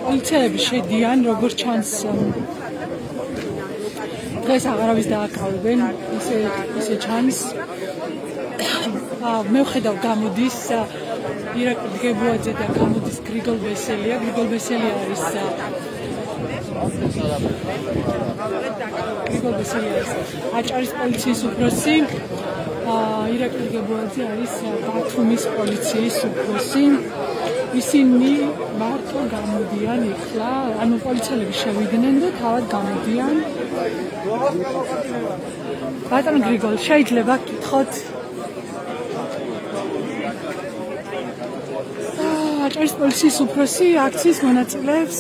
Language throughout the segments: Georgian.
პოლიციელები შედიან, როგორც ჩანს დღეს აღარავის დააკავებენ, ისე ჩანს. მე ვხედავ გამოდის ირაკლი დგებუაძე და გამოდის გრიგოლ ბესელია. გრიგოლ ბესელია არის აჭარის პოლიციის უფროსი. ირაკლი დგებუაძე არის ბათუმის პოლიციის უფროსი. ისინი მარტო გამოდიან ეხლა, ანუ პოლიციელები შევიდნენ და თავად გამოდიან. ბატონ გრიგოლ, შეიძლება გითხოთ? აჭარის პოლიციის უფროსი აქციის მონაწილეებს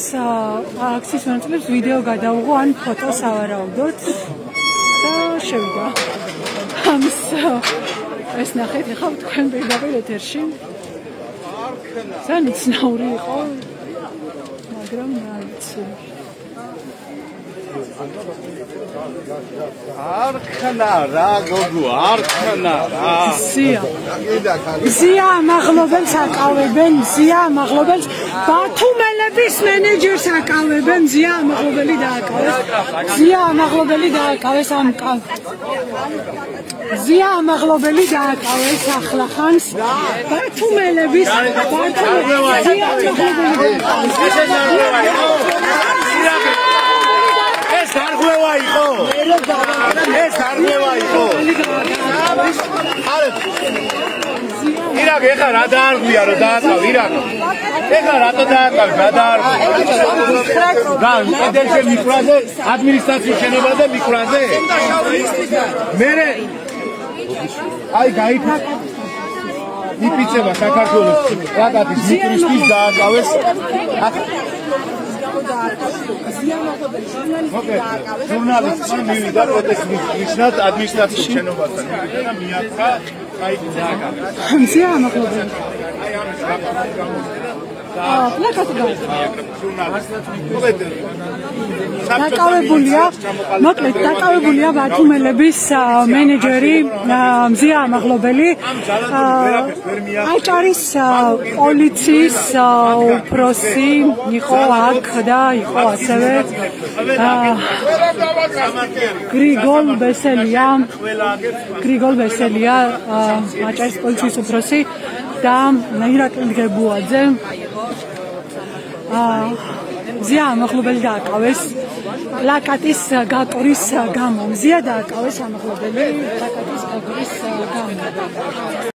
ვიდეო გადაუღო ან ფოტოს ავარაუდოთ და შევიდა. ამის ეს ნახეთ, ეხლა თქვენ პირდაპირ ეთერში. ძალიან ცნაური იყო, მაგრამ ნაიცი. არ ხნა რა გოგო, არ ხნა რა. ზია ამაღლობელს აკავებენ, ბათუმელების მენეჯერს აკავებენ, ზია ამაღლობელი დააკავეს ახლახანს ბათუმელების ეს არ ღვევა იყო. ირაკ ეხლა რა დაარღვია რომ დააკავ ირაკ. ეხლა რატო დააკავ რა დაარღვია? რა პედერში მიკრაზე ადმინისტრაციის შენობაზე მიკრაზე? მერე აი გაიფიქრე იფიცება საქართველოს პლაკატის მიკრისთვის დააკავეს. ჟურნალისტი მივიდა პროტესტის ნიშნად ადმინისტრაციის შენობასთან მივიდა და მიაქრა აი დააკავეს. ზია ამაღლობელი. პლაკატი დაკავებულია ბათუმელების მენეჯერი მზია ამაღლობელი. აჭარის პოლიციის უფროსი იყო აქ და იყო ასევე გრიგოლ ბესელია აჭარის პოლიციის უფროსი და ირაკლი დგებუაძე. მზია ამაღლობელი დააკავეს პლაკატის გაკრის გამო. მზია დააკავეს ამაღლობელი პლაკატის გაკრის გამო.